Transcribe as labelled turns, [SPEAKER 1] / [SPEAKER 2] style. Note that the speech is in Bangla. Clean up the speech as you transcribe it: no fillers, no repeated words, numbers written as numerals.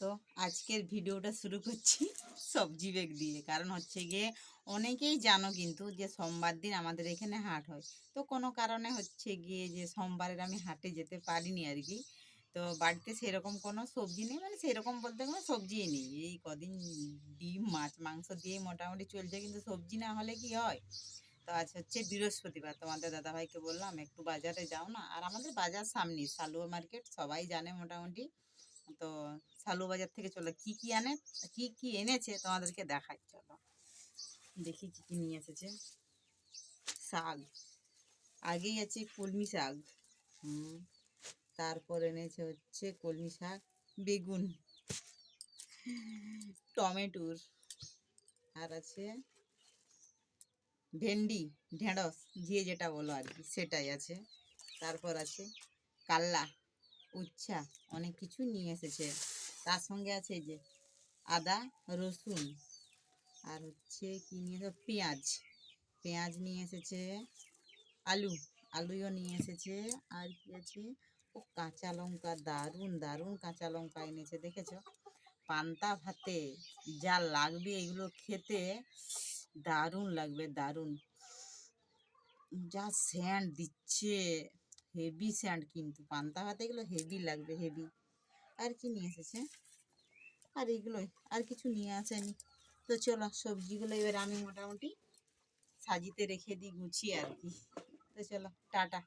[SPEAKER 1] তো আজকের ভিডিওটা শুরু করছি সবজি ব্যাগ দিয়ে। কারণ হচ্ছে গিয়ে অনেকেই জানো কিন্তু যে সোমবার দিন আমাদের এখানে হাট হয়। তো কোনো কারণে হচ্ছে গিয়ে যে সোমবারের আমি হাটে যেতে পারিনি আর কি। তো বাড়িতে সেরকম কোনো সবজি নেই, মানে সেরকম বলতে কোনো সবজিই নেই। এই কদিন ডিম মাছ মাংস দিয়েই মোটামুটি চলছে, কিন্তু সবজি না হলে কি হয়। তো আজ হচ্ছে বৃহস্পতিবার, তোমাদের দাদাভাইকে বললাম একটু বাজারে যাও না। আর আমাদের বাজার সামনে সালুয়া মার্কেট, সবাই জানে মোটামুটি। তো সালু বাজার থেকে চলো কি কি কি কি এনেছে তোমাদেরকে দেখাই। চলো দেখি কি কি নিয়ে এসেছে। শাক, আগেই আছে কলমি শাক, তারপর এনেছে হচ্ছে কলমি শাক, বেগুন, টমেটোর, আর আছে ভেন্ডি, ঢেঁড়স, যে যেটা বলো আর কি সেটাই আছে। তারপর আছে কাল্লা, উচ্ছা, অনেক কিছু নিয়ে এসেছে। তার সঙ্গে আছে এই যে আদা, রসুন, আর হচ্ছে কি নিয়ে এসেছে, পেঁয়াজ, পেঁয়াজ নিয়ে এসেছে, আলু, আলুও নিয়ে এসেছে। আর কি আছে, ও কাঁচা লঙ্কা, দারুণ দারুণ কাঁচা লঙ্কা এনেছে, দেখেছো। পান্তা ভাতে যা লাগবে এগুলো খেতে, দারুণ লাগবে, দারুণ। যা স্যান্ড দিচ্ছে, হেভি স্যান্ড, কিন্তু পান্তা ভাতে এগুলো হেভি লাগবে, হেভি। আর কি নিয়ে এসেছে, আর এগুলোই, আর কিছু নিয়ে আসেনি। তো চলো সবজিগুলো এবার আমি মোটামুটি সাজিতে রেখে দিই গুছিয়ে আর কি। তো চলো টাটা।